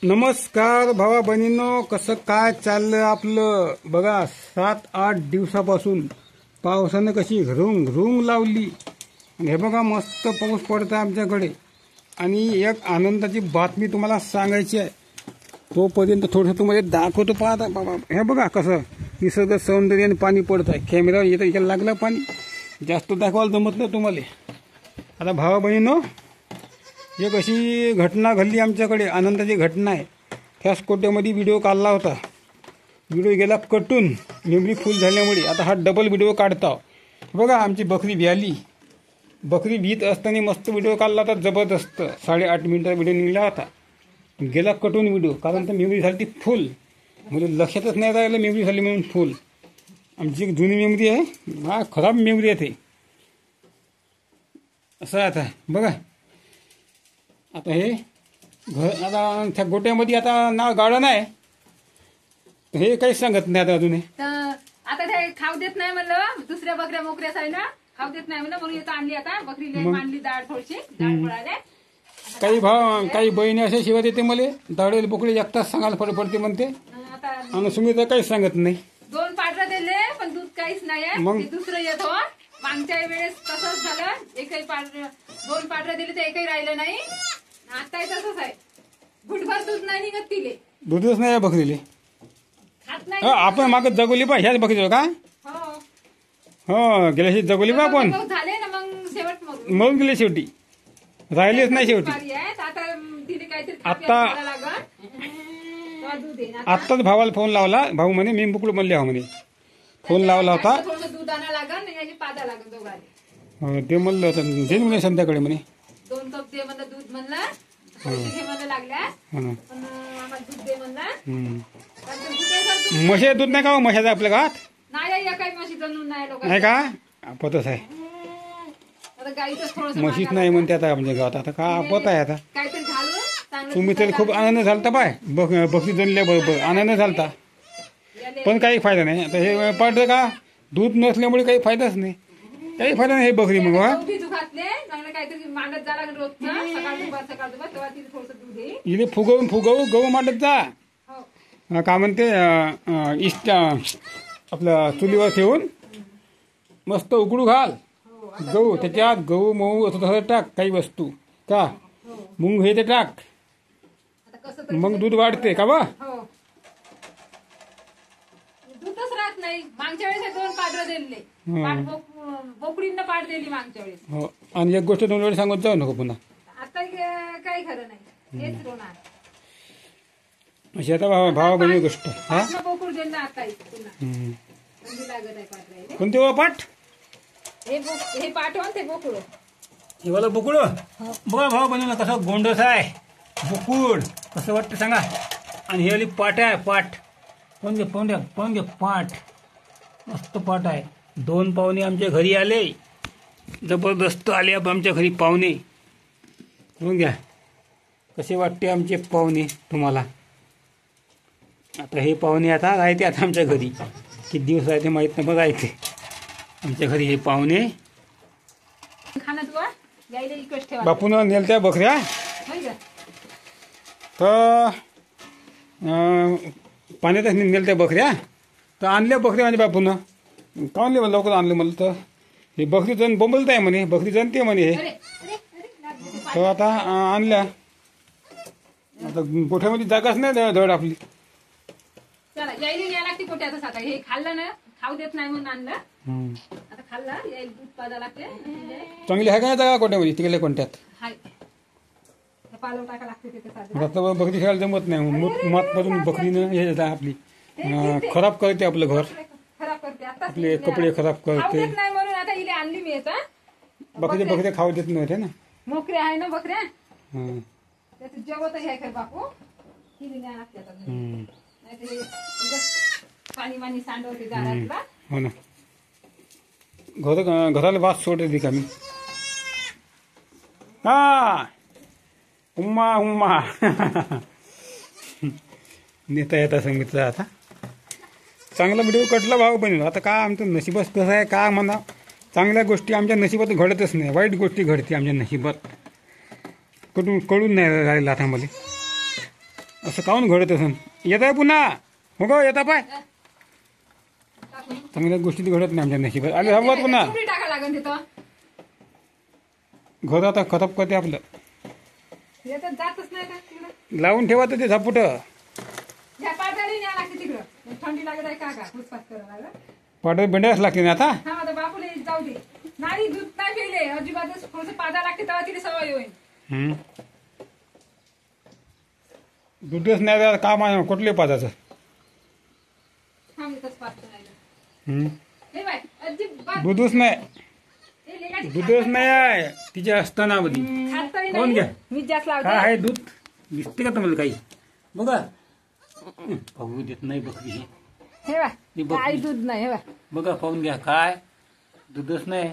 नमस्कार भावा बहिणींनो, कसं काय चाललं आपलं बघा. 7-8 दिवसापासून पावसानं कशी घरुंग लावली आणि हे बघा मस्त पाऊस पडतो आमच्याकडे. आणि एक आनंदाची बातमी तुम्हाला सांगायची आहे. तोपर्यंत थोडंसं तुम्हाला दाखवतो. पाहता बाबा, हे बघा कसं निसर्ग सौंदर्याने पाणी पडत आहे. कॅमेरावर येतं याला लागलं पाणी, जास्त दाखवायला जमत नाही तुम्हाला. आता भावा बहिणींनो, एक अशी घटना घडली आमच्याकडे, आनंदाची घटना आहे. त्याच कोट्यामध्ये व्हिडिओ काढला होता. व्हिडिओ गेला कटून, मेमरी फुल झाल्यामुळे आता हा डबल व्हिडिओ काढता. बघा आमची बकरी व्याली. बकरी भीत असताना मस्त व्हिडिओ काढला होता, जबरदस्त. 8.5 मिनिटाचा व्हिडिओ निघाला होता. गेला कटून व्हिडिओ, कारण तर मेमरी झाली ती फुल. म्हणजे लक्षातच नाही राहिलं मेमरी झाली म्हणून फुल. आमची एक जुनी मेमरी आहे, हा खराब मेमरी आहे ते. असं आता बघा. आता हे घर, आता त्या गोट्यामध्ये आता नाव गार्डन आहे. हे काहीच सांगत नाही आता अजून. आता ते खाऊ देत नाही म्हणलं, दुसऱ्या बकऱ्या मोकऱ्याच आहे ना, खाऊ देत नाही म्हणलं, म्हणून येतं आणली. आता बकरीला मांडली डाळ, थोडीशी डाळ पडायला. काही काही बहिणी असे शिवाय देते मला, दाडेल बोकडे एकटाच सांगायला पडते म्हणते. आणि सुमिता काहीच सांगत नाही. 2 पाडरं दिले पण दूध काहीच नाही. मग दुसरं येत हो. मागच्या वेळेस तसंच झालं. 2 पाडरं दिले तर एकही राहिलं नाही. आता तसंच आहे, गुटभर दूध नाही निघत तिले. दूधच नाही बकरीले. खात नाही. आपण मागत जगवली बा ह्याच बकरीवर का? हो, गेल्याशी जगवली बा आपण. झाले ना मग शेवट मग गेले शेवटी, राहिलेच नाही शेवटी. आता तिने काहीतरी आत्ताच भावाला फोन लावला. भाऊ म्हणे मी बुकडू म्हणले म्हणे. फोन लावला होता. दूध आणा लागन, पादा लागन दोघांनी. हो, ते म्हणलं होतं जे म्हणे संध्याकाळी म्हणे 2 कप दे म्हणलं दूध म्हणलं. घे म्हणलं लागल्या पण आम्हाला दूध दे म्हणलं. म्हशी दूध नाही का हो? म्हशाचं आपल्या गावात नाही, काही म्हशीचं दूध नाही लोक नाही का? पतच आहे. गाईचं थोडं म्हशीच नाही म्हणते आता आमच्या गावात. आता का पत आहे आता. काहीतरी घालून तुम्ही तरी खूप आनंद झालता बाय. बकरी जनल्या बरोबर आनंद झालता, पण काही फायदा नाही. आता हे पडतं का, दूध नसल्यामुळे काही फायदाच नाही. काही फायदा नाही हे बकरी. मग काहीतरी मांडत झाला रोजचं, सकाळ दुपार तेव्हा तिथे थोडंसं दूध येईल. इले फुगवून गहू मांडत जा. का म्हणते इष्ट आपल्या चुलीवर ठेवून मस्त उकडू घाल गहू. त्याच्यात गहू मऊ असं तसं टाक, काही वस्तू का मुंग हे ते टाक, मग दूध वाढते का बा. दूधच राहत नाही. मागच्या वेळेस 2 पाडरं दिले, बोकडींना पाड दिली मागच्या वेळेस. हो, आणि एक गोष्ट 2 वेळेस सांगत जाऊ नको पुन्हा. आता काही खरं नाही, हेच रोणार अशी आता भावा बहिणी गोष्ट. बोकूड दिलं आता लागत आहे. कोणते वा पाठ? हे पाठवून ते बोकुड. हे वाला बोकुड बघा भावा बहिणीला कसं गोंडस आहे. बोकुड कसं वाटतं सांगा. आणि हे वाली पाट आहे, पाठ. पाहून घे पाठ, मस्त पाठ आहे. 2 पाहुणे आमच्या घरी आले, जबरदस्त आले आमच्या घरी पाहुणे. पाहून घ्या कसे वाटते आमचे पाहुणे तुम्हाला. आता हे पाहुणे आता राहते आता आमच्या घरी. किती दिवस राहते माहीत नाही, बघा इथे आमच्या घरी हे पाहुणे. बापून नेलत्या बकऱ्या तर पाण्यातच नेलत्या बकऱ्या. तर आणल्या बकऱ्या म्हणजे बापून का आणले लवकर आणले मला. तर हे बकरी जण बोंबलत आहे म्हणे, बकरी जणते म्हणे हे. तर आता आणल्या. आता गोठ्यामध्ये जागाच नाही धड आपली. चला यायला न्याय लागते कोट्यातच. आता हे खाल्लं ना, खाऊ देत नाही म्हणून आणलं. आता खाल्लं यायला दूध पाजा लागते. चांगली आहे का जागा कोट्यामध्ये? तिकडे कोणत्यात पालव टाका लागते तिथे. बकरी खेळायला जमत नाही. मातमधून बकरीनं हे आपली खराब करते आपलं घर, खराब करते. आपले कपडे खराब करते. नाही म्हणून आता इले आणली मी. बकऱ्या खाऊ देत नव्हते ना. मोकऱ्या आहे ना बकऱ्या, त्याचं जेवतही आहे खरं बापू. हिने न्याय लागते आता. नाही पाणी वाणी सांडवते झाडातला. हो ना, घराला वास सोडते का मी. हा हुम्मा नेता येता सांगितलं. आता चांगला व्हिडिओ कटला भाऊ बहिणी. आता का आमचं नशीबच कसं आहे का म्हणा. चांगल्या गोष्टी आमच्या नशिबात घडतच नाही, वाईट गोष्टी घडते आमच्या नशिबात. कळून नाही राहिलं आता मला. असं काहून घडत असं येत आहे पुन्हा हो गो येता पाय टाकून. चांगल्या गोष्टी घडत नाही आमच्या नशिबात आले हवा पुन्हा कुठे टाका लागेल तिथं घर आता खतप करते आपलं येतात जातच नाही का तिकडं लावून ठेवा तर ते झापुट ह्या पाटाने न्या लागते तिकडं थंडी लागत आहे का फुसफास करायला लागलं पाठवत भेंडायच लागते ना आता हा आता बापूला जाऊ दे नाही दूध नाही पेले अजिबातच थोडस पादा लागते तेव्हा तिथे सवय होईल दूधच नाही द्या काम आहे कुठले पाजाचं हा मी तसं पाहतो नाही हे बाय अजिबात दूधच नाही हे लेकाची दूधच नाही आहे तिच्या असताना मध्ये खातही कोण नाही घ्या मी जास्त काय लावते आहे दूध दिसते का तुम्हाला काही बघा पाहू देत नाही बकरी ही. हे बा काही दूध नाही हे बा बघा पाहून घ्या काय दूधच नाही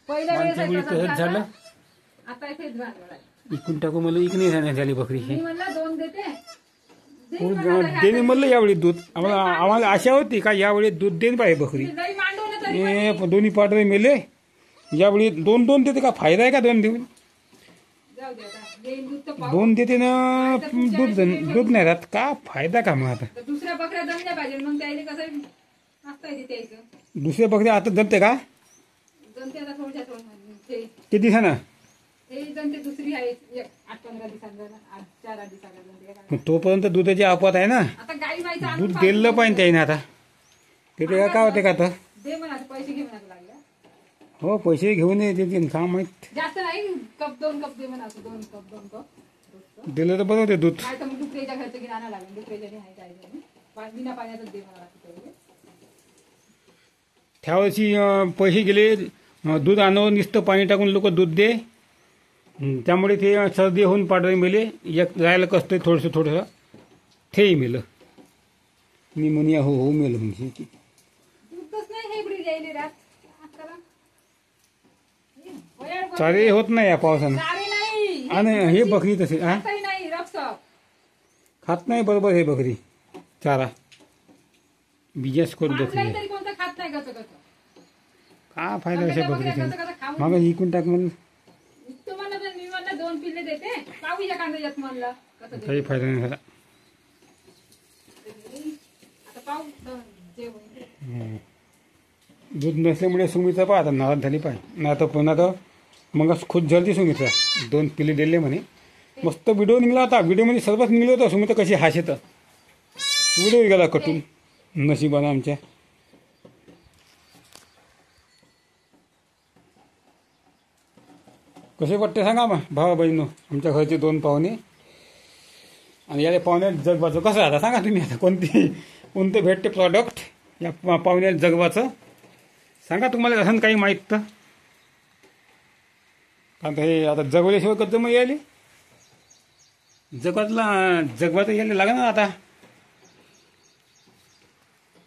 पहिल्या वेळेस माणसामुळे तसंच तसंच झालं आता इथेच भांडवल आहे. इकून टाकू मला इक नाही जाण्यात झाली बकरी ही मी म्हणलं 2 देते देईन म्हणाला, देणे म्हणलं यावेळी दूध आम्हाला आशा होती का यावेळी दूध देईन पाहिजे बकरी मी लई मांडवलं तरी हे दोन्ही पाठरे मेले यावेळी 2 देते का फायदा आहे का 2 देऊन जाऊ दे आता देईन दूध तर पाहू 2 देते ना दूध नाही राहत का फायदा का मग आता तर दुसऱ्या बकऱ्या जमल्या पाहिजे मग त्याला कसं असता येते त्याचं दुसऱ्या बकरी आता जमते का जमते आता थोडच्या थोडं ते किती दिवसानं हे जमते दुसरी आहे 8-15 दिवसांना 4-8 दिवसांना जमते काय. मग तोपर्यंत दुधाची आपत आहे ना आता गाई बाईचं आणून दूध दिलं पाहिजे त्याने आता ते काय होते का आता दे म्हणा पैसे घे म्हणा लागल्या हो पैसे घेऊन येते का माहित जास्त नाही कप 2 कप दे म्हणा 2 कप दिलं तर बरं होते दूध काय तर मग डुकरेच्या घरचं घेऊन आणायला लागेल डुकरेच्या नाही काय बिना पाण्यातच दे म्हणा लागते त्यावर्षी पैसे गेले दूध आणून नुसतं पाणी टाकून लोक दूध दे त्यामुळे ते सर्दी होऊन पाडरे मेले एक जायला कसतं थोडंसं तेही मेलं निमोनिया हो मेलं म्हणजे दूधच नाही हे इकडे द्यायले रात चारे होत नाही या पावसानं चारे नाही आणि हे बकरी तसे हा खातही नाही रक्स खात नाही बरोबर हे बकरी चारा बिजनेस करू बकरी आपल्याला तरी कोणतं खात नाही गच का फायदा अशा बकरीचा खाऊन मागं इकून टाक म्हणून तुम्हाला तर मी म्हणलं 2 पिल्ले देते पाहूया कांदा येत म्हणलं कसं देते. काही फायदा नाही झाला आता पाहू जे होईल दूध नसल्यामुळे सुमीचा पहा आता नाराज झाली पाहिजे नाही तर पुन्हा तर मग खुश झाली सुमीचा 2 पिल्ले दिले म्हणे मस्त व्हिडिओ निघला होता व्हिडिओमध्ये सर्वच निघलं होतं सुमिता कशी हाशेत व्हिडिओ गेला कटून नशिबानं आमच्या कसे वाटते सांगा मग भावा बहिणीनो आमच्या घरचे 2 पाहुणे आणि याला पाहुण्यात जगवाचं कसं आता सांगा तुम्ही आता कोणतं भेटते प्रॉडक्ट या पाहुण्यात जगवाचं सांगा तुम्हाला असं काही माहीत तर कारण हे आता जगवल्याशिवाय कसं मग यायले जगवाचं यायला लागेल ना आता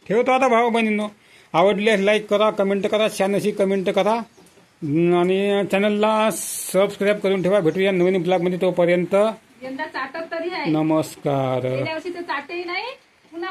ठेवतो आता भावा बहिणींनो आवडल्यास लाईक करा कमेंट करा छान अशी कमेंट करा आणि चॅनलला सबस्क्राईब करून ठेवा भेटूया नवीन ब्लॉगमध्ये तोपर्यंत यंदा चाटत तरी आहे नमस्कार गेल्या वर्षी तर चाटही नाही पुन्हा